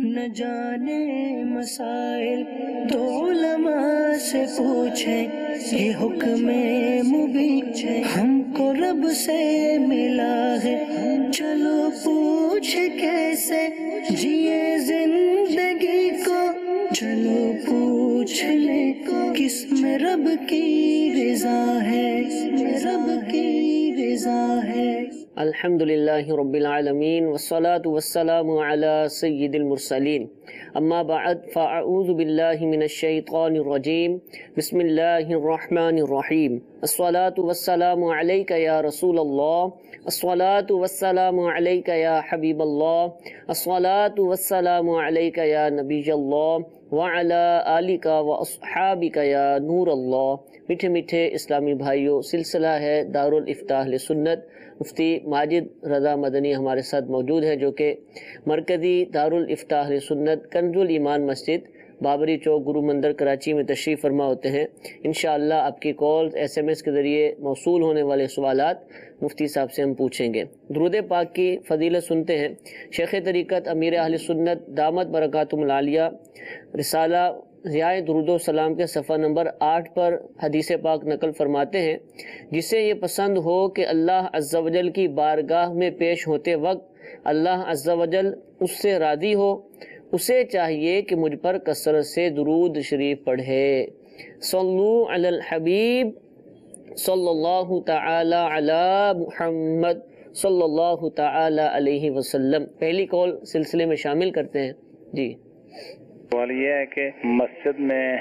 نہ جانے مسائل تو علماء سے پوچھیں، یہ حکم مبین ہم کو رب سے ملا ہے، چلو پوچھ کیسے جیے زندگی کو، چلو پوچھ لے کس میں رب کی رضا ہے، رب کی رضا ہے۔ الحمدللہ رب العالمین والصلاة والسلام علی سید المرسلین، اما بعد فاعوذ باللہ من الشیطان الرجیم، بسم اللہ الرحمن الرحیم۔ الصلاة والسلام علیک یا رسول اللہ، الصلاة والسلام علیک یا حبیب اللہ، الصلاة والسلام علیک یا نبی اللہ، وعلی آلک و اصحابک یا نور اللہ۔ میٹھے میٹھے اسلامی بھائیوں، سلسلہ ہے دارالافتاء اہل سنت، مفتی ماجد رضا مدنی ہمارے ساتھ موجود ہیں، جو کہ مرکزی دارالافتاء اہل سنت کنز الایمان مسجد بابری چوک گرو مندر کراچی میں تشریف فرما ہوتے ہیں۔ انشاءاللہ آپ کی کالز SMS کے ذریعے موصول ہونے والے سوالات مفتی صاحب سے ہم پوچھیں گے۔ درود پاک کی فضیلت سنتے ہیں۔ شیخ طریقت امیر اہل سنت دامت برکاتہم العالیہ رسالہ ضیاء درود و سلام کے صفحہ نمبر 8 پر حدیث پاک نقل فرماتے ہیں، جسے یہ پسند ہو کہ اللہ عز و جل کی بارگاہ میں پیش ہوتے وقت اللہ عز و جل اس سے راضی ہو، اسے چاہیے کہ مجھ پر کثرت سے درود شریف پڑھے۔ صلو علی الحبیب صلی اللہ تعالی علی محمد صلی اللہ تعالی علیہ وسلم۔ پہلی کال سلسلے میں شامل کرتے ہیں۔ جی، سوال یہ ہے کہ مسجد میں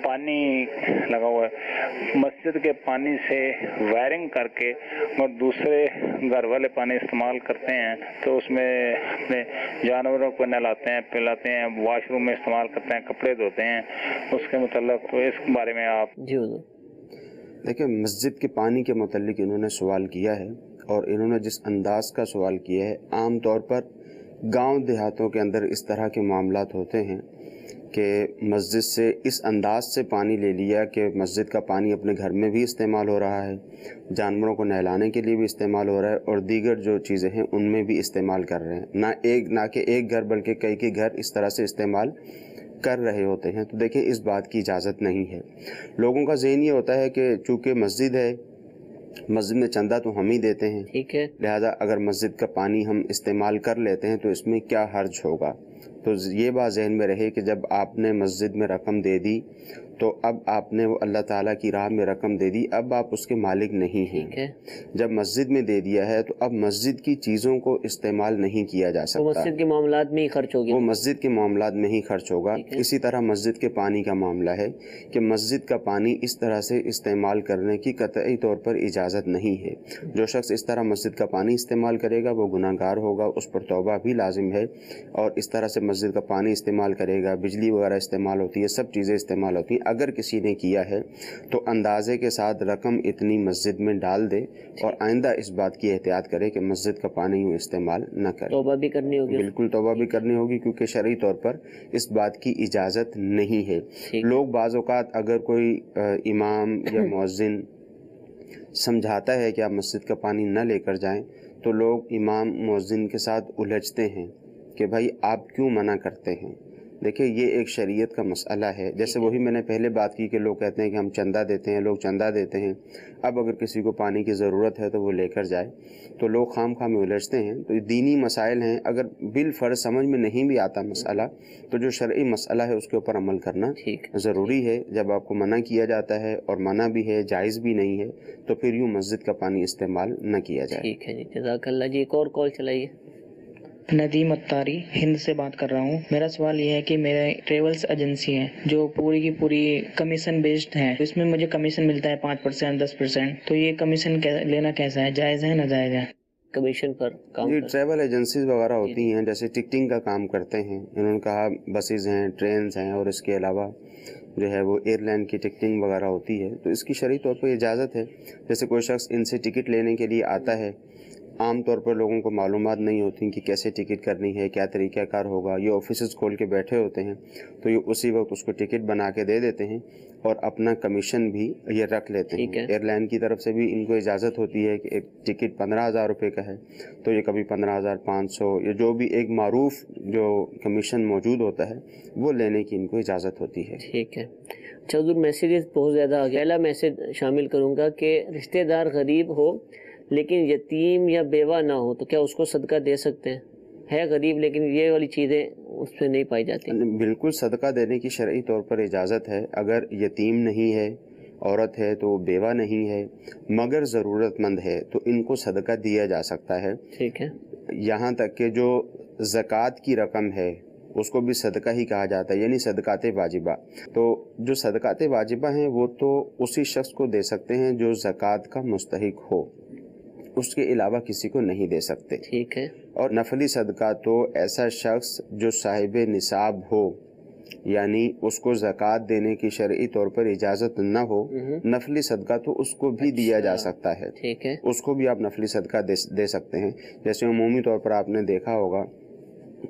پانی لگا ہوا ہے، مسجد کے پانی سے وائرنگ کر کے اور دوسرے گھر والے پانی استعمال کرتے ہیں، تو اس میں اپنے جانوروں کو نہلاتے ہیں، پلاتے ہیں، واش روم میں استعمال کرتے ہیں، کپڑے دھوتے ہیں، اس کے متعلق تو اس بارے میں آپ جی حضور۔ دیکھیں، مسجد کے پانی کے متعلق انہوں نے سوال کیا ہے، اور انہوں نے جس انداز کا سوال کیا ہے، عام طور پر گاؤں دیہاتوں کے اندر اس طرح کے معاملات ہوتے ہیں کہ مسجد سے اس انداز سے پانی لے لیا کہ مسجد کا پانی اپنے گھر میں بھی استعمال ہو رہا ہے، جانوروں کو نہلانے کے لیے بھی استعمال ہو رہا ہے، اور دیگر جو چیزیں ہیں ان میں بھی استعمال کر رہے ہیں، نہ کہ ایک گھر بلکہ کئی گھر اس طرح سے استعمال کر رہے ہوتے ہیں۔ تو دیکھیں، اس بات کی اجازت نہیں ہے۔ لوگوں کا ذہن یہ ہوتا ہے کہ چونکہ مسجد ہے، مسجد میں چندہ تو ہم ہی دیتے ہیں، ٹھیک ہے، لہذا اگر مسجد کا پانی ہم استعمال کر لیتے ہیں تو اس میں کیا حرج ہوگا۔ تو یہ بات ذہن میں رہے کہ جب آپ نے مسجد میں رقم دے دی تو اب آپ نے وہ اللہ تعالیٰ کی راہ میں رقم دے دی، اب آپ اس کے مالک نہیں ہیں۔ جب مسجد میں دے دیا ہے تو اب مسجد کی چیزوں کو استعمال نہیں کیا جا سکتا، وہ مسجد کے معاملات میں ہی خرچ ہوگی، وہ مسجد کے معاملات میں ہی خرچ ہوگا۔ اسی طرح مسجد کے پانی کا معاملہ ہے کہ مسجد کا پانی اس طرح سے استعمال کرنے کی قطعی طور پر اجازت نہیں ہے۔ جو شخص اس طرح مسجد کا پانی استعمال کرے گا وہ گناہ گار ہوگا، اس پر توبہ بھی لازم ہے، اور اس طرح سے مسجد کا پانی استعمال کرے گا، بجلی وغیرہ استعمال ہوتی ہے، سب چیزیں استعمال ہوتی ہیں۔ اگر کسی نے کیا ہے تو اندازے کے ساتھ رقم اتنی مسجد میں ڈال دے، اور آئندہ اس بات کی احتیاط کرے کہ مسجد کا پانی یوں استعمال نہ کرے۔ توبہ بھی کرنی ہوگی، بالکل توبہ بھی کرنی ہوگی، کیونکہ شرعی طور پر اس بات کی اجازت نہیں ہے۔ لوگ بعض اوقات اگر کوئی امام یا مؤذن سمجھاتا ہے کہ آپ مسجد کا پانی نہ لے کر جائیں، تو لوگ امام مؤذن کے ساتھ الجھتے ہیں کہ بھائی آپ کیوں منع کرتے ہیں۔ دیکھیں، یہ ایک شریعت کا مسئلہ ہے۔ جیسے وہی میں نے پہلے بات کی کہ لوگ کہتے ہیں کہ ہم چندہ دیتے ہیں، لوگ چندہ دیتے ہیں، اب اگر کسی کو پانی کی ضرورت ہے تو وہ لے کر جائے، تو لوگ خام خواہ میں الجھتے ہیں۔ تو یہ دینی مسائل ہیں، اگر بالفرض سمجھ میں نہیں بھی آتا مسئلہ تو جو شرعی مسئلہ ہے اس کے اوپر عمل کرنا ضروری ہے۔ جب آپ کو منع کیا جاتا ہے اور منع بھی ہے، جائز بھی نہیں ہے، تو پھر یوں مسجد کا پانی استعمال نہ کیا جائے۔ ٹھیک ہے جی، جزاک اللہ جی۔ ایک اور کال چلائیے۔ ندیم اتاری ہند سے بات کر رہا ہوں۔ میرا سوال یہ ہے کہ میرے ٹریولز ایجنسی ہیں جو پوری کی پوری کمیشن بیسڈ ہیں، اس میں مجھے کمیشن ملتا ہے 5%، 10%، تو یہ کمیشن لینا کیسا ہے، جائز ہے ناجائز ہے؟ کمیشن پر کام جی، ٹریول ایجنسیز وغیرہ ہوتی ہیں، جیسے ٹکٹنگ کا کام کرتے ہیں، انہوں نے کہا بسیز ہیں، ٹرینز ہیں، اور اس کے علاوہ جو ہے وہ ایئر لائن کی ٹکٹنگ وغیرہ ہوتی ہے، تو اس کی شرعی طور پر اجازت ہے۔ جیسے کوئی شخص ان سے ٹکٹ لینے کے لیے آتا ہے عام طور پر لوگوں کو معلومات نہیں ہوتی کہ کیسے ٹکٹ کرنی ہے، کیا طریقہ کار ہوگا. یہ آفیسز کھول کے بیٹھے ہوتے ہیں تو یہ اسی وقت اس کو ٹکٹ بنا کے دے دیتے ہیں اور اپنا کمیشن بھی یہ رکھ لیتے ہیں. ایئر لائن کی طرف سے بھی ان کو اجازت ہوتی ہے کہ ایک ٹکٹ 15,000 روپے کا ہے تو یہ کبھی 15,500 یا جو بھی ایک معروف جو کمیشن موجود ہوتا ہے وہ لینے کی ان کو اجازت ہوتی ہے. ٹھیک ہے. اچھا حضور، میسیجز بہت زیادہ آ گیا. پہلا میسیج شامل کروں گا کہ رشتہ دار غریب ہو لیکن یتیم یا بیوہ نہ ہو تو کیا اس کو صدقہ دے سکتے ہیں؟ ہے غریب لیکن یہ والی چیزیں اس پہ نہیں پائی جاتی. بالکل صدقہ دینے کی شرعی طور پر اجازت ہے. اگر یتیم نہیں ہے، عورت ہے تو بیوہ نہیں ہے مگر ضرورت مند ہے تو ان کو صدقہ دیا جا سکتا ہے. ٹھیک ہے. یہاں تک کہ جو زکوٰۃ کی رقم ہے اس کو بھی صدقہ ہی کہا جاتا ہے، یعنی صدقات واجبہ. تو جو صدقات واجبہ ہیں وہ تو اسی شخص کو دے سکتے ہیں جو زکوٰۃ کا مستحق ہو، اس کے علاوہ کسی کو نہیں دے سکتے. ٹھیک ہے. اور نفلی صدقہ تو ایسا شخص جو صاحب نصاب ہو، یعنی اس کو زکوٰۃ دینے کی شرعی طور پر اجازت نہ ہو، نفلی صدقہ تو اس کو بھی دیا جا سکتا ہے. ٹھیک ہے. اس کو بھی آپ نفلی صدقہ دے سکتے ہیں. جیسے عمومی طور پر آپ نے دیکھا ہوگا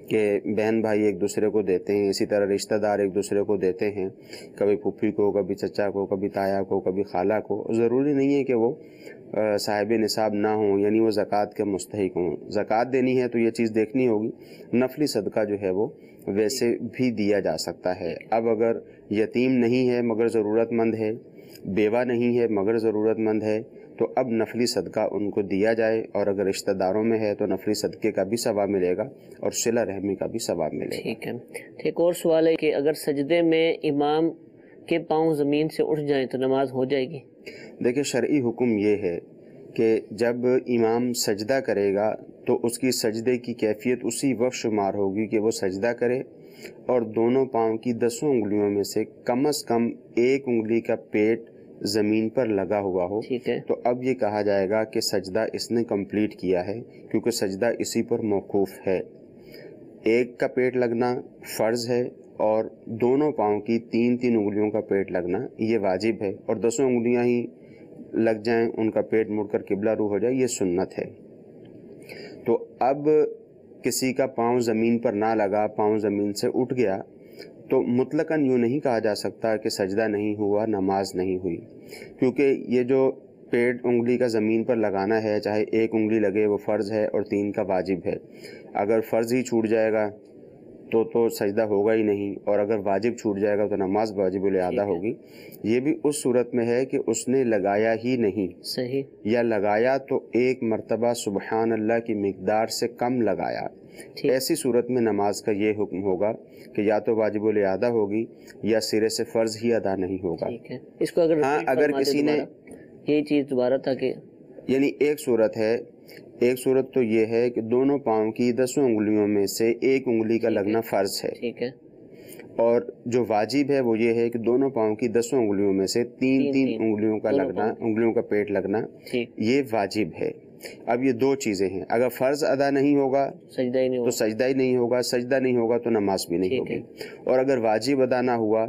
کہ بہن بھائی ایک دوسرے کو دیتے ہیں، اسی طرح رشتہ دار ایک دوسرے کو دیتے ہیں، کبھی پھپھی کو، کبھی چچا کو، کبھی تایا کو، کبھی خالہ کو. ضروری نہیں ہے کہ وہ صاحب نصاب نہ ہوں، یعنی وہ زکوٰۃ کے مستحق ہوں. زکوٰۃ دینی ہے تو یہ چیز دیکھنی ہوگی. نفلی صدقہ جو ہے وہ ویسے بھی دیا جا سکتا ہے. اب اگر یتیم نہیں ہے مگر ضرورت مند ہے، بیوہ نہیں ہے مگر ضرورت مند ہے تو اب نفلی صدقہ ان کو دیا جائے، اور اگر رشتہ داروں میں ہے تو نفلی صدقے کا بھی ثواب ملے گا اور صلہ رحمی کا بھی ثواب ملے گا. ٹھیک ہے. ایک اور سوال ہے کہ اگر سجدے میں امام کے پاؤں زمین سے اٹھ جائیں تو نماز ہو جائے گی؟ دیکھیں شرعی حکم یہ ہے کہ جب امام سجدہ کرے گا تو اس کی سجدے کی کیفیت اسی وقت شمار ہوگی کہ وہ سجدہ کرے اور دونوں پاؤں کی 10 انگلیوں میں سے کم از کم ایک انگلی کا پیٹ زمین پر لگا ہوا ہو. ٹھیک ہے. تو اب یہ کہا جائے گا کہ سجدہ اس نے کمپلیٹ کیا ہے، کیونکہ سجدہ اسی پر موقوف ہے. ایک کا پیٹ لگنا فرض ہے اور دونوں پاؤں کی 3 انگلیوں کا پیٹ لگنا یہ واجب ہے، اور 10 انگلیاں ہی لگ جائیں، ان کا پیٹ مڑ کر قبلہ رو ہو جائے، یہ سنت ہے. تو اب کسی کا پاؤں زمین پر نہ لگا، پاؤں زمین سے اٹھ گیا تو مطلقاً یوں نہیں کہا جا سکتا کہ سجدہ نہیں ہوا، نماز نہیں ہوئی، کیونکہ یہ جو پیٹ انگلی کا زمین پر لگانا ہے، چاہے ایک انگلی لگے وہ فرض ہے اور 3 کا واجب ہے. اگر فرض ہی چھوٹ جائے گا تو سجدہ ہوگا ہی نہیں، اور اگر واجب چھوٹ جائے گا تو نماز واجب الادا ہوگی. یہ بھی اس صورت میں ہے کہ اس نے لگایا ہی نہیں. صحیح. یا لگایا تو ایک مرتبہ سبحان اللہ کی مقدار سے کم لگایا. ایسی صورت میں نماز کا یہ حکم ہوگا کہ یا تو واجب الادا ہوگی یا سرے سے فرض ہی ادا نہیں ہوگا. ٹھیک ہے. اس کو اگر کسی نے یہی چیز دوبارہ تھا کہ یعنی ایک صورت تو یہ ہے کہ دونوں پاؤں کی 10 انگلیوں میں سے ایک انگلی کا لگنا فرض ہے. ٹھیک ہے. اور جو واجب ہے وہ یہ ہے کہ دونوں پاؤں کی 10 انگلیوں میں سے 3 انگلیوں کا لگنا، انگلیوں کا پیٹ لگنا، یہ واجب ہے. اب یہ 2 چیزیں ہیں. اگر فرض ادا نہیں ہوگا سجدہ ہی نہیں تو سجدہ ہی نہیں ہوگا، سجدہ نہیں ہوگا تو نماز بھی نہیں ہوگی. اور اگر واجب ادا نہ ہوا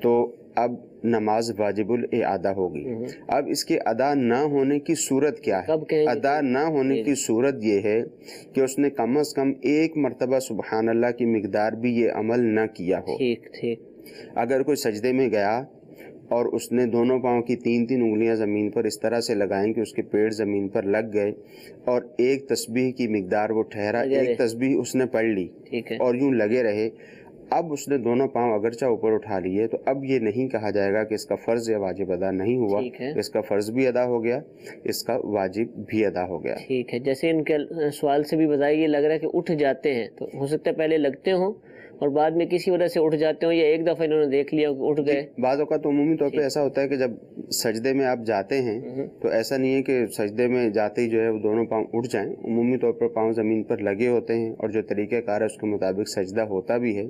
تو اب نماز واجب الادا ہوگی. اب اس کے ادا نہ ہونے کی صورت کیا ہے؟ ادا نہ ہونے کی صورت یہ ہے کہ اس نے کم از کم ایک مرتبہ سبحان اللہ کی مقدار بھی یہ عمل نہ کیا ہو. اگر کوئی سجدے میں گیا اور اس نے دونوں پاؤں کی 3 انگلیاں زمین پر اس طرح سے لگائیں کہ اس کے پیٹ زمین پر لگ گئے اور ایک تسبیح کی مقدار وہ ٹھہرا، ایک تسبیح اس نے پڑھ لی اور یوں لگے رہے، اب اس نے دونوں پاؤں اگرچہ اوپر اٹھا لیے تو اب یہ نہیں کہا جائے گا کہ اس کا فرض یا واجب ادا نہیں ہوا. اس کا فرض بھی ادا ہو گیا، اس کا واجب بھی ادا ہو گیا. ٹھیک ہے. جیسے ان کے سوال سے بھی بتایا، یہ لگ رہا ہے کہ اٹھ جاتے ہیں تو ہو سکتا ہے پہلے لگتے ہوں اور بعد میں کسی وجہ سے اٹھ جاتے ہوں، یا ایک دفعہ انہوں نے دیکھ لیا کہ اٹھ گئے. بعض اوقات عمومی طور پہ ایسا ہوتا ہے کہ جب سجدے میں آپ جاتے ہیں تو ایسا نہیں ہے کہ سجدے میں جاتے ہی جو ہے وہ دونوں پاؤں اٹھ جائیں. عمومی طور پر پاؤں زمین پر لگے ہوتے ہیں اور جو طریقہ کار ہے اس کے مطابق سجدہ ہوتا بھی ہے،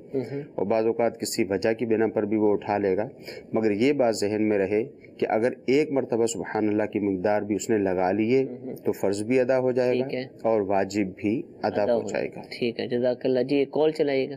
اور بعض اوقات کسی وجہ کی بنا پر بھی وہ اٹھا لے گا. مگر یہ بات ذہن میں رہے کہ اگر ایک مرتبہ سبحان اللہ کی مقدار بھی اس نے لگا لیے تو فرض بھی ادا ہو جائے گا اور واجب بھی ادا ہو جائے گا. ٹھیک ہے. جزاک اللہ جی. ایک کال چلائیے گا.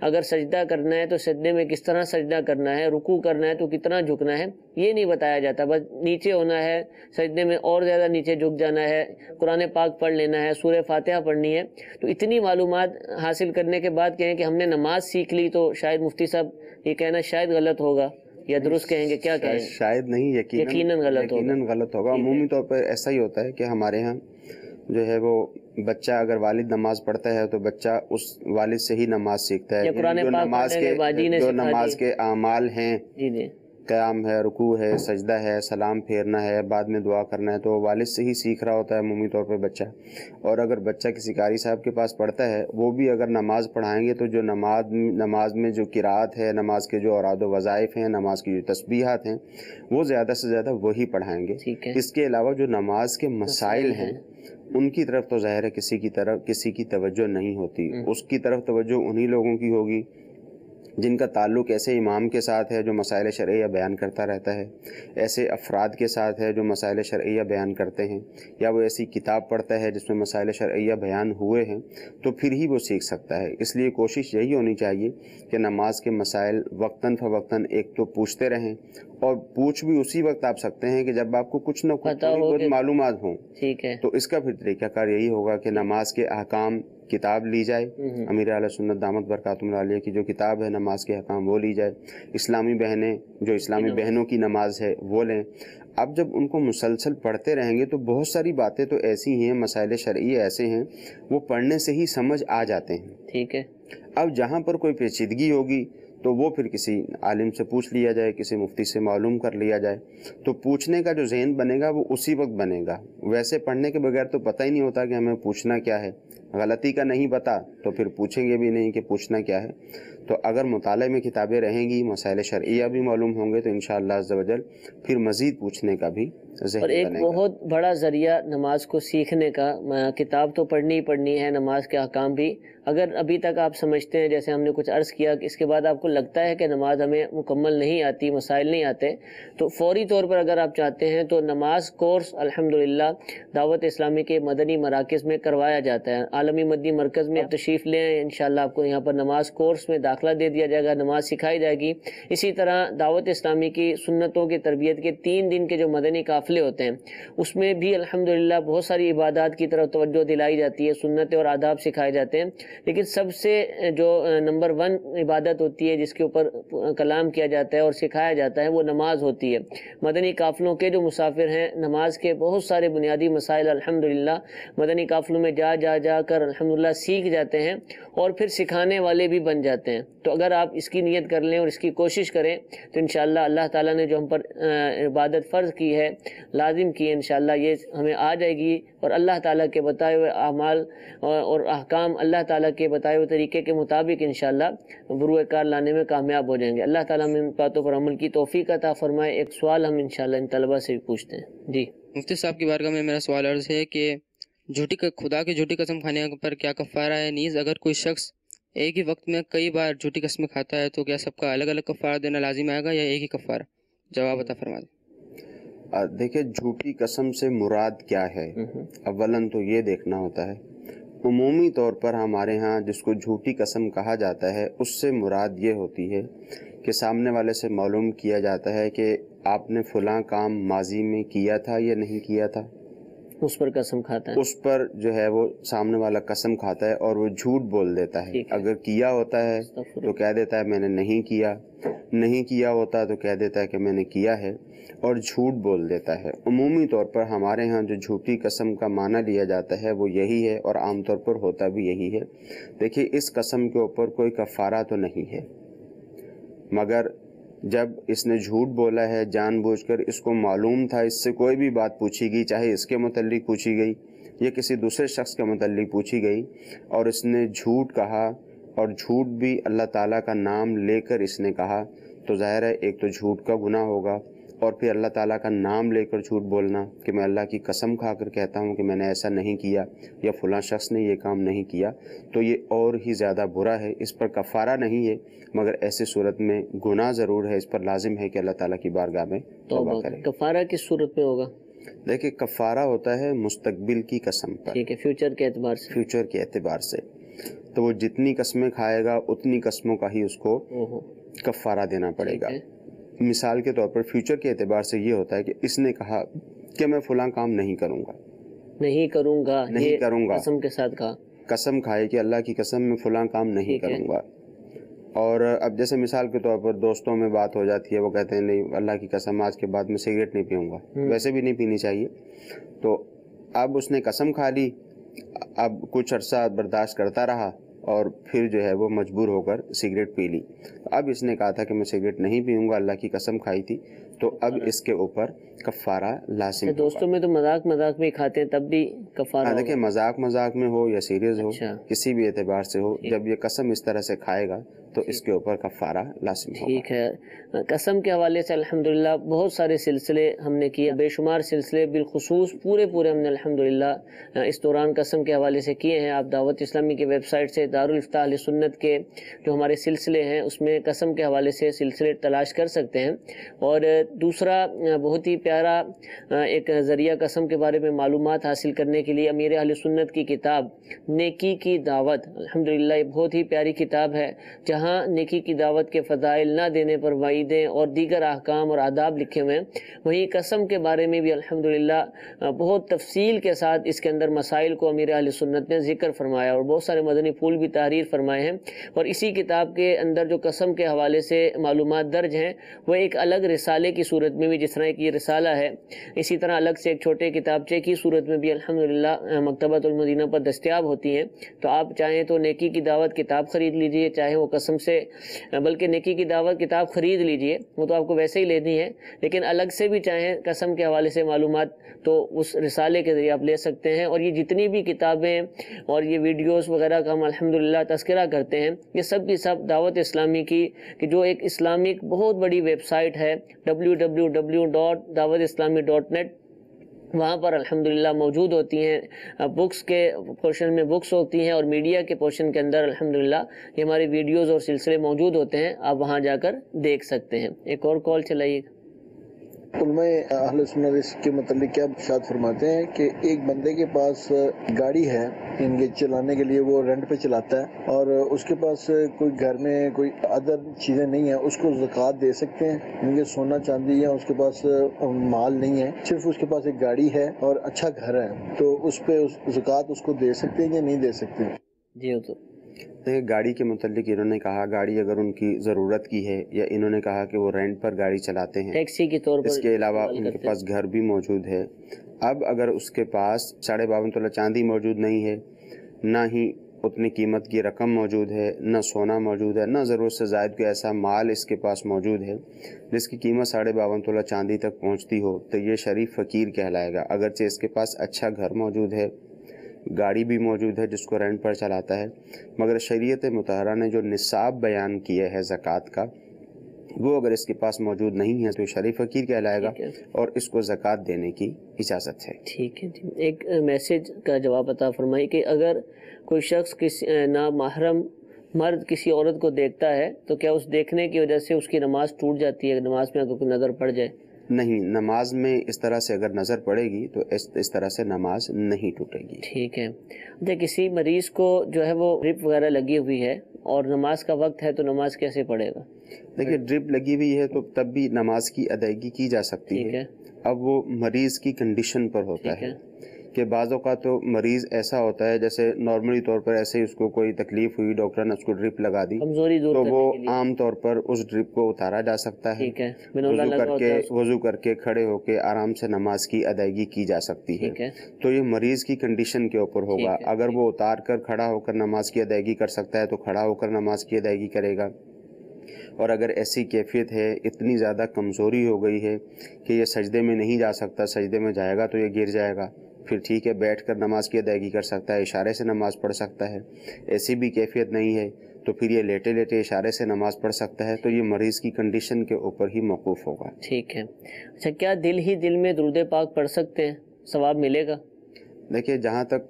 اگر سجدہ کرنا ہے تو سجدے میں کس طرح سجدہ کرنا ہے، رکوع کرنا ہے تو کتنا جھکنا ہے، یہ نہیں بتایا جاتا. بس نیچے ہونا ہے، سجدے میں اور زیادہ نیچے جھک جانا ہے، قرآن پاک پڑھ لینا ہے، سورہ فاتحہ پڑھنی ہے. تو اتنی معلومات حاصل کرنے کے بعد کہیں کہ ہم نے نماز سیکھ لی، تو شاید مفتی صاحب یہ کہنا شاید غلط ہوگا، یا درست کہیں گے؟ کیا کہیں؟ شاید نہیں، یقیناً غلط ہوگا. عمومی طور پر ایسا ہی ہوتا ہے کہ ہمارے ہاں جو ہے وہ بچہ اگر والد نماز پڑھتا ہے تو بچہ اس والد سے ہی نماز سیکھتا ہے. جو نماز کے اعمال ہیں، قیام ہے، رکوع ہے، سجدہ ہے، سلام پھیرنا ہے، بعد میں دعا کرنا ہے، تو والد سے ہی سیکھ رہا ہوتا ہے عمومی طور پہ بچہ. اور اگر بچہ کسی قاری صاحب کے پاس پڑھتا ہے، وہ بھی اگر نماز پڑھائیں گے تو جو نماز میں جو قرات ہے، نماز کے جو اوراد و وظائف ہیں، نماز کی جو تسبیحات ہیں، وہ زیادہ سے زیادہ وہی پڑھائیں گے. اس کے علاوہ جو نماز کے مسائل ہیں ان کی طرف تو ظاہر ہے کسی کی توجہ نہیں ہوتی. اس کی طرف توجہ انہی لوگوں کی ہوگی جن کا تعلق ایسے امام کے ساتھ ہے جو مسائل شرعیہ بیان کرتا رہتا ہے، ایسے افراد کے ساتھ ہے جو مسائل شرعیہ بیان کرتے ہیں، یا وہ ایسی کتاب پڑھتا ہے جس میں مسائل شرعیہ بیان ہوئے ہیں، تو پھر ہی وہ سیکھ سکتا ہے. اس لیے کوشش یہی ہونی چاہیے کہ نماز کے مسائل وقتاً فوقتاً ایک تو پوچھتے رہیں، اور پوچھ بھی اسی وقت آپ سکتے ہیں کہ جب آپ کو کچھ نہ کچھ بہت معلومات ہوں. تو اس کا پھر طریقہ کار یہی ہوگا کہ نماز کے احکام کتاب لی جائے، امیر اہل سنت دامت برکاتہم العالیہ کی جو کتاب ہے نماز کے احکام وہ لی جائے، اسلامی بہنوں کی نماز ہے وہ لیں. اب جب ان کو مسلسل پڑھتے رہیں گے تو بہت ساری باتیں تو ایسی ہیں، مسائل شرعی ایسے ہیں وہ پڑھنے سے ہی سمجھ آ جاتے ہیں. ٹھیک ہے. اب جہاں پر کوئی پیچیدگی ہوگی تو وہ پھر کسی عالم سے پوچھ لیا جائے، کسی مفتی سے معلوم کر لیا جائے. تو پوچھنے کا جو ذہن بنے گا وہ اسی وقت بنے گا. ویسے پڑھنے کے بغیر تو پتہ ہی نہیں ہوتا کہ ہمیں پوچھنا کیا ہے. غلطی کا نہیں پتہ تو پھر پوچھیں گے بھی نہیں کہ پوچھنا کیا ہے. تو اگر مطالعے میں کتابیں رہیں گی، مسائل شرعیہ بھی معلوم ہوں گے، تو انشاءاللہ عز و جل پھر مزید پوچھنے کا بھی ذہن اور ایک بنے گا. بہت بڑا ذریعہ نماز کو سیکھنے کا، کتاب تو پڑھنی ہی پڑھنی ہے، نماز کے احکام بھی. اگر ابھی تک آپ سمجھتے ہیں، جیسے ہم نے کچھ عرض کیا، کہ اس کے بعد آپ کو لگتا ہے کہ نماز ہمیں مکمل نہیں آتی، مسائل نہیں آتے، تو فوری طور پر اگر آپ چاہتے ہیں تو نماز کورس الحمدللہ دعوت اسلامی کے مدنی مراکز میں کروایا جاتا ہے. عالمی مدنی مرکز میں تشریف لیں، انشاءاللہ آپ کو یہاں پر نماز کورس میں داخلہ دے دیا جائے گا، نماز سکھائی جائے گی. اسی طرح دعوت اسلامی کی سنتوں کی تربیت کے 3 دن کے جو مدنی قافلے ہوتے ہیں، اس میں بھی الحمدللہ بہت ساری عبادات کی طرف توجہ دلائی جاتی ہے، سنت اور آداب سکھائے جاتے ہیں. لیکن سب سے جو نمبر 1 عبادت ہوتی ہے جس کے اوپر کلام کیا جاتا ہے اور سکھایا جاتا ہے، وہ نماز ہوتی ہے. مدنی قافلوں کے جو مسافر ہیں، نماز کے بہت سارے بنیادی مسائل الحمدللہ مدنی قافلوں میں جا کر الحمدللہ سیکھ جاتے ہیں، اور پھر سکھانے والے بھی بن جاتے ہیں. تو اگر آپ اس کی نیت کر لیں اور اس کی کوشش کریں تو انشاءاللہ اللہ تعالیٰ نے جو ہم پر عبادت فرض کی ہے، لازم کی ہے، انشاءاللہ یہ ہمیں آ جائے گی. اور اللہ تعالیٰ کے بتائے ہوئے اعمال اور احکام اللہ تعالیٰ کے بتائے ہوئے طریقے کے مطابق انشاءاللہ بروئے کار لانے میں کامیاب ہو جائیں گے. اللہ تعالیٰ ہمیں ان باتوں پر عمل کی توفیق عطا فرمائے. ایک سوال ہم انشاءاللہ ان طلبہ سے بھی پوچھتے ہیں. جی مفتی صاحب کی بارگاہ میں میرا سوال عرض ہے کہ خدا کی جھوٹی قسم کھانے پر کیا کفارہ ہے؟ نیز اگر کوئی شخص ایک ہی وقت میں کئی بار جھوٹی قسمیں کھاتا ہے تو کیا سب کا الگ الگ کفارہ دینا لازم آئے گا یا ایک ہی کفارہ؟ جواب عطا فرما دیں. دیکھیں جھوٹی قسم سے مراد کیا ہے. اولاً تو یہ دیکھنا ہوتا ہے، عمومی طور پر ہمارے ہاں جس کو جھوٹی قسم کہا جاتا ہے اس سے مراد یہ ہوتی ہے کہ سامنے والے سے معلوم کیا جاتا ہے کہ آپ نے فلاں کام ماضی میں کیا تھا یا نہیں کیا تھا، اس پر قسم کھاتا ہے، اس پر جو ہے وہ سامنے والا قسم کھاتا ہے اور وہ جھوٹ بول دیتا ہے. اگر کیا ہوتا ہے تو کہہ دیتا ہے میں نے نہیں کیا، نہیں کیا ہوتا تو کہہ دیتا ہے کہ میں نے کیا ہے، اور جھوٹ بول دیتا ہے. عمومی طور پر ہمارے ہاں جو جھوٹی قسم کا معنی لیا جاتا ہے وہ یہی ہے، اور عام طور پر ہوتا بھی یہی ہے. دیکھیے اس قسم کے اوپر کوئی کفارہ تو نہیں ہے، مگر جب اس نے جھوٹ بولا ہے جان بوجھ کر، اس کو معلوم تھا اس سے کوئی بھی بات پوچھی گئی، چاہے اس کے متعلق پوچھی گئی یا کسی دوسرے شخص کے متعلق پوچھی گئی، اور اس نے جھوٹ کہا، اور جھوٹ بھی اللہ تعالیٰ کا نام لے کر اس نے کہا، تو ظاہر ہے ایک تو جھوٹ کا گناہ ہوگا، اور پھر اللہ تعالیٰ کا نام لے کر جھوٹ بولنا کہ میں اللہ کی قسم کھا کر کہتا ہوں کہ میں نے ایسا نہیں کیا یا فلاں شخص نے یہ کام نہیں کیا، تو یہ اور ہی زیادہ برا ہے. اس پر کفارہ نہیں ہے، مگر ایسی صورت میں گناہ ضرور ہے. اس پر لازم ہے کہ اللہ تعالیٰ کی بارگاہ میں توبہ کرے. کفارہ کس صورت میں ہوگا؟ دیکھیں کفارہ ہوتا ہے مستقبل کی قسم پر، ٹھیک ہے، فیوچر کے اعتبار سے. فیوچر کے اعتبار سے. تو وہ جتنی قسمیں کھائے گا اتنی قسموں کا ہی اس کو کفارہ دینا پڑے گا۔ مثال کے طور پر فیوچر کے اعتبار سے یہ ہوتا ہے کہ اس نے کہا کہ میں فلاں کام نہیں کروں گا، نہیں کروں گا، قسم کے ساتھ کہا، قسم کھائے کہ اللہ کی قسم میں فلاں کام نہیں کروں گا۔ اور اب جیسے مثال کے طور پر دوستوں میں بات ہو جاتی ہے، وہ کہتے ہیں نہیں اللہ کی قسم آج کے بعد میں سگریٹ نہیں پیوں گا، ویسے بھی نہیں پینی چاہیے، تو اب اس نے قسم کھا لی، اب کچھ عرصہ برداشت کرتا رہا اور پھر جو ہے وہ مجبور ہو کر سگریٹ پی لی۔ اب اس نے کہا تھا کہ میں سگریٹ نہیں پیوں گا، اللہ کی قسم کھائی تھی، تو اب اس کے اوپر کفارہ لازم ہوگا۔ دوستوں میں تو مذاق میں کھاتے ہیں تب بھی کفارہ دیکھیں مذاق میں ہو یا سیریس ہو، کسی بھی اعتبار سے ہو، جب یہ قسم اس طرح سے کھائے گا تو اس کے اوپر کفارہ لازم ہوگا۔ ٹھیک ہے، قسم کے حوالے سے الحمدللہ بہت سارے سلسلے ہم نے کیے، بے شمار سلسلے، بالخصوص پورے ہم نے الحمدللہ اس دوران قسم کے حوالے سے کیے ہیں۔ آپ دعوت اسلامی کی ویب سائٹ سے دارالفتاح اہل سنت کے جو ہمارے سلسلے ہیں اس میں قسم کے حوالے سے سلسلے تلاش کر سکتے ہیں۔ اور دوسرا بہت ہی پیارا ایک ذریعہ قسم کے بارے میں معلومات حاصل کرنے کے لیے امیر اہل سنت کی کتاب نیکی کی دعوت، الحمدللہ یہ بہت ہی پیاری کتاب ہے، جہاں نیکی کی دعوت کے فضائل، نہ دینے پر وعیدیں اور دیگر احکام اور آداب لکھے ہوئے ہیں۔ وہیں قسم کے بارے میں بھی الحمدللہ بہت تفصیل کے ساتھ اس کے اندر مسائل کو امیر اہل سنت نے ذکر فرمایا اور بہت سارے مدنی پھول بھی تحریر فرمائے ہیں۔ اور اسی کتاب کے اندر جو قسم کے حوالے سے معلومات درج ہیں وہ ایک الگ رسالے کی صورت میں بھی، جس طرح ایک یہ رسالہ ہے، اسی طرح الگ سے ایک چھوٹے کتابچے کی صورت میں بھی الحمدللہ مکتبۃ المدینہ پر دستیاب ہوتی ہیں۔ تو آپ چاہیں تو نیکی کی دعوت کتاب خرید لیجئے، چاہے وہ قسم سے، بلکہ نیکی کی دعوت کتاب خرید لیجئے، وہ تو آپ کو ویسے ہی لینی ہے، لیکن الگ سے بھی چاہیں قسم کے حوالے سے معلومات تو اس رسالے کے ذریعے آپ لے سکتے ہیں۔ اور یہ جتنی بھی کتابیں اور یہ ویڈیوز وغیرہ کا ہم الحمدللہ تذکرہ کرتے ہیں، یہ سب کی سب دعوت اسلامی کی کہ جو ایک اسلامک بہت بڑی ویب سائٹ ہے www.dawatislami.net، وہاں پر الحمدللہ موجود ہوتی ہیں۔ بکس کے پورشن میں بکس ہوتی ہیں اور میڈیا کے پورشن کے اندر الحمدللہ یہ ہماری ویڈیوز اور سلسلے موجود ہوتے ہیں، آپ وہاں جا کر دیکھ سکتے ہیں۔ ایک اور کال چلائیے۔ علماء اہل سنت اس کے متعلق کیا ارشاد فرماتے ہیں کہ ایک بندے کے پاس گاڑی ہے ان کے چلانے کے لیے، وہ رینٹ پہ چلاتا ہے، اور اس کے پاس کوئی گھر میں کوئی ادر چیزیں نہیں ہیں، اس کو زکوٰۃ دے سکتے ہیں؟ ان کے سونا چاندی یا اس کے پاس مال نہیں ہے، صرف اس کے پاس ایک گاڑی ہے اور اچھا گھر ہے، تو اس پہ زکوٰۃ اس کو دے سکتے ہیں یا نہیں دے سکتے؟ جی تو گاڑی کے متعلق انہوں نے کہا گاڑی اگر ان کی ضرورت کی ہے، یا انہوں نے کہا کہ وہ رینٹ پر گاڑی چلاتے ہیں، ٹیکسی کے طور پر، اس کے علاوہ ان کے پاس گھر بھی موجود ہے۔ اب اگر اس کے پاس 52.5 تولہ چاندی موجود نہیں ہے، نہ ہی اتنی قیمت کی رقم موجود ہے، نہ سونا موجود ہے، نہ ضرورت سے زائد کوئی ایسا مال اس کے پاس موجود ہے جس کی قیمت 52.5 تولہ چاندی تک پہنچتی ہو، تو یہ شریف فقیر کہلائے گا۔ اگرچہ اس کے پاس اچھا گھر موجود ہے، گاڑی بھی موجود ہے جس کو رینٹ پر چلاتا ہے، مگر شریعت مطہرہ نے جو نصاب بیان کیا ہے زکوٰۃ کا، وہ اگر اس کے پاس موجود نہیں ہے تو شریف فقیر کہلائے گا اور اس کو زکوٰۃ دینے کی اجازت ہے۔ ٹھیک ہے جی، ایک میسج کا جواب عطا فرمائی کہ اگر کوئی شخص کسی نامحرم مرد کسی عورت کو دیکھتا ہے تو کیا اس دیکھنے کی وجہ سے اس کی نماز ٹوٹ جاتی ہے؟ نماز میں اگر کوئی نظر پڑ جائے؟ نہیں، نماز میں اس طرح سے اگر نظر پڑے گی تو اس طرح سے نماز نہیں ٹوٹے گی۔ ٹھیک ہے۔ اچھا، کسی مریض کو جو ہے وہ ڈرپ وغیرہ لگی ہوئی ہے اور نماز کا وقت ہے تو نماز کیسے پڑھے گا؟ دیکھیے ڈرپ لگی ہوئی ہے تو تب بھی نماز کی ادائیگی کی جا سکتی ہے۔ اب وہ مریض کی کنڈیشن پر ہوتا ہے کہ بعض اوقات تو مریض ایسا ہوتا ہے جیسے نارملی طور پر ایسے ہی اس کو کوئی تکلیف ہوئی، ڈاکٹر نے اس کو ڈرپ لگا دی تو وہ عام طور پر اس ڈرپ کو اتارا جا سکتا ہے، وضو کر کے کھڑے ہو کے آرام سے نماز کی ادائیگی کی جا سکتی ہے۔ تو یہ مریض کی کنڈیشن کے اوپر ہوگا، اگر وہ اتار کر کھڑا ہو کر نماز کی ادائیگی کر سکتا ہے تو کھڑا ہو کر نماز کی ادائیگی کرے گا، اور اگر ایسی کیفیت ہے، اتنی زیادہ کمزوری ہو گئی ہے کہ یہ سجدے میں نہیں جا سکتا، سجدے میں جائے گا تو یہ گر جائے گا، پھر ٹھیک ہے بیٹھ کر نماز کی ادائیگی کر سکتا ہے، اشارے سے نماز پڑھ سکتا ہے۔ ایسی بھی کیفیت نہیں ہے تو پھر یہ لیٹے لیٹے اشارے سے نماز پڑھ سکتا ہے، تو یہ مریض کی کنڈیشن کے اوپر ہی موقوف ہوگا۔ ٹھیک ہے۔ اچھا، کیا دل ہی دل میں درود پاک پڑھ سکتے ہیں؟ ثواب ملے گا؟ دیکھیے جہاں تک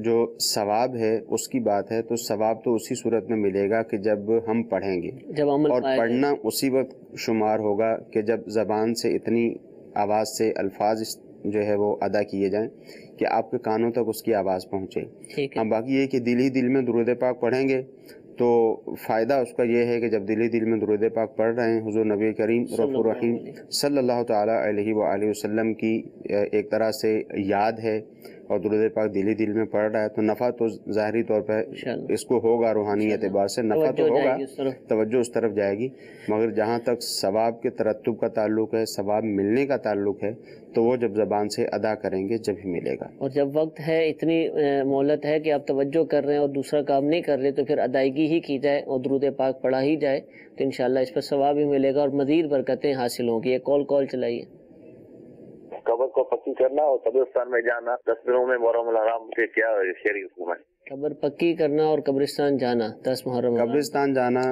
جو ثواب ہے اس کی بات ہے تو ثواب تو اسی صورت میں ملے گا کہ جب ہم پڑھیں گے، اور پڑھنا اسی وقت شمار ہوگا کہ جب زبان سے اتنی آواز سے الفاظ جو ہے وہ ادا کیے جائیں کہ آپ کے کانوں تک اس کی آواز پہنچے. ہاں باقی یہ کہ دل ہی دل میں درود پاک پڑھیں گے تو فائدہ اس کا یہ ہے کہ جب دل ہی دل میں درود پاک پڑھ رہے ہیں حضور نبی کریم رؤوف الرحیم صلی اللہ تعالیٰ علیہ وآلہ وسلم کی ایک طرح سے یاد ہے اور درود پاک دل ہی دل میں پڑھ رہا ہے تو نفع تو ظاہری طور پہ اس کو ہوگا، روحانی اعتبار سے نفع تو ہوگا، توجہ اس طرف جائے گی. مگر جہاں تک ثواب کے ترتب کا تعلق ہے، ثواب ملنے کا تعلق ہے، تو وہ جب زبان سے ادا کریں گے جب ہی ملے گا. اور جب وقت ہے، اتنی مہلت ہے کہ آپ توجہ کر رہے ہیں اور دوسرا کام نہیں کر رہے، تو پھر ادائیگی ہی کی جائے اور درود پاک پڑھا ہی جائے تو انشاءاللہ اس پر ثواب بھی ملے گا اور مزید برکتیں حاصل ہوں گی. ایک کال چلائیے. قبر کو پکی کرنا اور قبرستان میں جانا 10 دنوں میں محرم الحرام کے کیا شرعی حکم ہے؟ قبر پکی کرنا اور قبرستان جانا 10 محرم. قبرستان جانا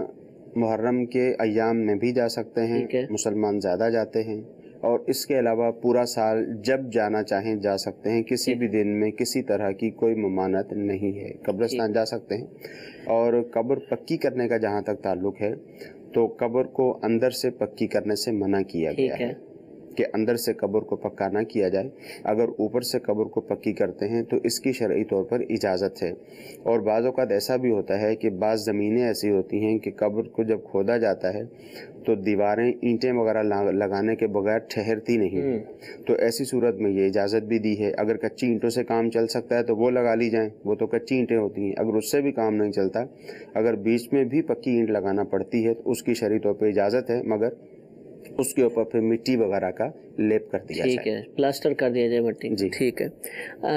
محرم کے ایام میں بھی جا سکتے ہیں، مسلمان زیادہ جاتے ہیں، اور اس کے علاوہ پورا سال جب جانا چاہیں جا سکتے ہیں، کسی بھی دن میں کسی طرح کی کوئی ممانعت نہیں ہے، قبرستان جا سکتے ہیں. اور قبر پکی کرنے کا جہاں تک تعلق ہے تو قبر کو اندر سے پکی کرنے سے منع کیا گیا ہے کہ اندر سے قبر کو پکا نہ کیا جائے. اگر اوپر سے قبر کو پکی کرتے ہیں تو اس کی شرعی طور پر اجازت ہے. اور بعض اوقات ایسا بھی ہوتا ہے کہ بعض زمینیں ایسی ہوتی ہیں کہ قبر کو جب کھودا جاتا ہے تو دیواریں اینٹیں وغیرہ لگانے کے بغیر ٹھہرتی نہیں، تو ایسی صورت میں یہ اجازت بھی دی ہے. اگر کچی اینٹوں سے کام چل سکتا ہے تو وہ لگا لی جائیں، وہ تو کچی اینٹیں ہوتی ہیں. اگر اس سے بھی کام نہیں چلتا، اگر بیچ میں بھی پکی اینٹ لگانا پڑتی ہے تو اس کی شرعی طور پر اجازت ہے، مگر اس کے اوپر پھر مٹی وغیرہ کا لیپ کر دیا جائے. ٹھیک ہے، پلاسٹر کر دیا جائے مٹی. جی ٹھیک ہے.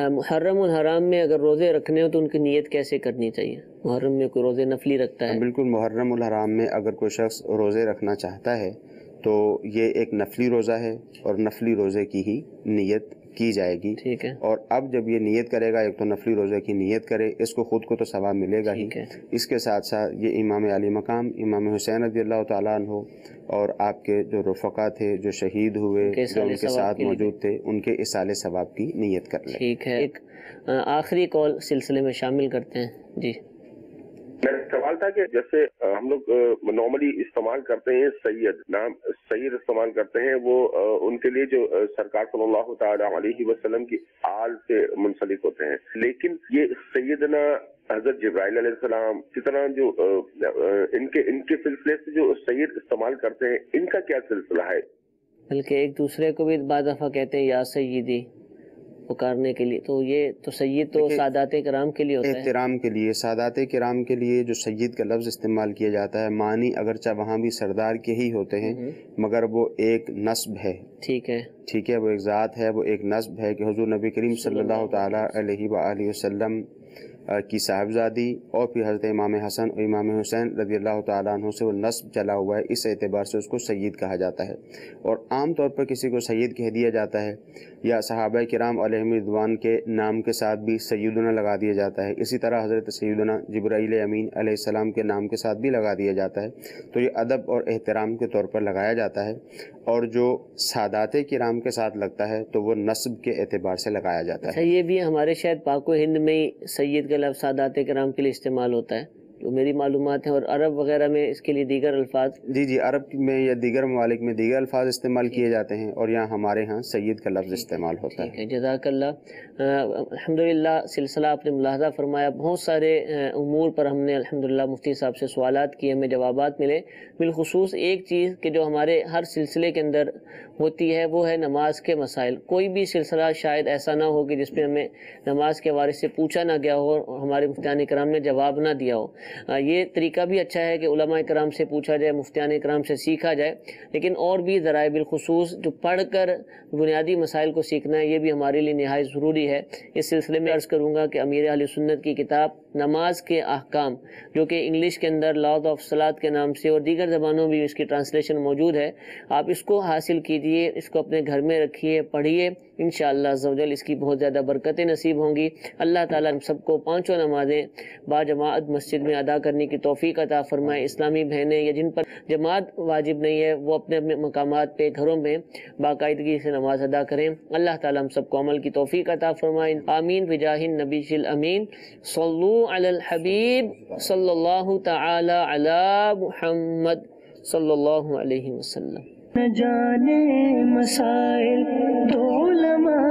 محرم الحرام میں اگر روزے رکھنے ہو تو ان کی نیت کیسے کرنی چاہیے؟ محرم میں کوئی روزے نفلی رکھتا ہے؟ بالکل، محرم الحرام میں اگر کوئی شخص روزے رکھنا چاہتا ہے تو یہ ایک نفلی روزہ ہے اور نفلی روزے کی ہی نیت کی جائے گی. ٹھیک ہے. اور اب جب یہ نیت کرے گا، ایک تو نفلی روزے کی نیت کرے، اس کو خود کو تو ثواب ملے گا ہی، اس کے ساتھ ساتھ یہ امام علی مقام امام حسین رضی اللہ تعالیٰ عنہ اور آپ کے جو رفقا تھے جو شہید ہوئے جو ان کے ساتھ موجود تھے ان کے اصال ثواب کی نیت کر لیں. ٹھیک ہے. ایک آخری کال سلسلے میں شامل کرتے ہیں. جی میرا سوال تھا کہ جیسے ہم لوگ نارملی استعمال کرتے ہیں سید نام، سید استعمال کرتے ہیں، وہ ان کے لیے جو سرکار صلی اللہ تعالی علیہ وسلم کی آل سے منسلک ہوتے ہیں، لیکن یہ سیدنا حضرت جبرائیل علیہ السلام کی طرح جو ان کے سلسلے سے جو سید استعمال کرتے ہیں، ان کا کیا سلسلہ ہے؟ بلکہ ایک دوسرے کو بھی بعض دفعہ کہتے ہیں یا سیدی پکارنے کے لیے، تو یہ تو سید تو سادات کرام کے لیے ہوتا ہے، احترام کے لیے. سادات کرام کے لیے جو سید کا لفظ استعمال کیا جاتا ہے، معنی اگرچہ وہاں بھی سردار کے ہی ہوتے ہیں مگر وہ ایک نسب ہے. ٹھیک ہے. ٹھیک ہے، وہ ایک ذات ہے، وہ ایک نسب ہے کہ حضور نبی کریم صلی اللہ تعالیٰ علیہ وآلہ وسلم کی صاحبزادی اور پھر حضرت امام حسن اور امام حسین رضی اللہ تعالیٰ عنہ سے وہ نسب چلا ہوا ہے، اس اعتبار سے اس کو سید کہا جاتا ہے. اور عام طور پر کسی کو سید کہہ دیا جاتا ہے یا صحابہ کرام علیہم رضوان کے نام کے ساتھ بھی سیدنا لگا دیا جاتا ہے. اسی طرح حضرت سیدنا جبرائیل امین علیہ السلام کے نام کے ساتھ بھی لگا دیا جاتا ہے. تو یہ ادب اور احترام کے طور پر لگایا جاتا ہے. اور جو سادات کرام کے ساتھ لگتا ہے تو وہ نسب کے اعتبار سے لگایا جاتا ہے. یہ بھی ہمارے شاید پاک و ہند میں ہی سید کا لفظ سادات کرام کے لیے استعمال ہوتا ہے، تو میری معلومات ہیں. اور عرب وغیرہ میں اس کے لیے دیگر الفاظ؟ جی عرب میں یا دیگر ممالک میں دیگر الفاظ استعمال کیے جاتے ہیں، اور یہاں ہمارے ہاں سید کا لفظ استعمال ہوتا ہے. جزاک اللہ. الحمدللہ سلسلہ آپ نے ملاحظہ فرمایا، بہت سارے امور پر ہم نے الحمدللہ مفتی صاحب سے سوالات کیے، ہمیں جوابات ملے. بالخصوص ایک چیز کہ جو ہمارے ہر سلسلے کے اندر ہوتی ہے وہ ہے نماز کے مسائل. کوئی بھی سلسلہ شاید ایسا نہ ہو کہ جس میں ہمیں نماز کے حوالے سے پوچھا نہ گیا ہو اور ہمارے مفتیان کرام نے جواب نہ دیا ہو. یہ طریقہ بھی اچھا ہے کہ علماء کرام سے پوچھا جائے، مفتیان کرام سے سیکھا جائے، لیکن اور بھی ذرائع بالخصوص جو پڑھ کر بنیادی مسائل کو سیکھنا ہے، یہ بھی ہمارے لیے نہایت ضروری ہے. اس سلسلے میں عرض کروں گا کہ امیر اہل سنت کی کتاب نماز کے احکام، جو کہ انگلش کے اندر لاز آف صلاۃ کے نام سے اور دیگر زبانوں میں اس کی ٹرانسلیشن موجود ہے، آپ اس کو حاصل کیجئے، اس کو اپنے گھر میں رکھیے، پڑھیے. انشاءاللہ عز و جل اس کی بہت زیادہ برکتیں نصیب ہوں گی. اللہ تعالیٰ ہم سب کو 5 نمازیں با جماعت مسجد میں ادا کرنے کی توفیق عطا فرمائے. اسلامی بہنیں یا جن پر جماعت واجب نہیں ہے وہ اپنے اپنے مقامات پہ گھروں میں باقاعدگی سے نماز ادا کریں. اللہ تعالیٰ ہم سب کو عمل کی توفیق عطا فرمائے. آمین بجاہ النبی الامین. صلو علی الحبیب صلی اللہ تعالی علی محمد صلی اللہ علیہ وسلم. نہ جانے مسائل تو علماء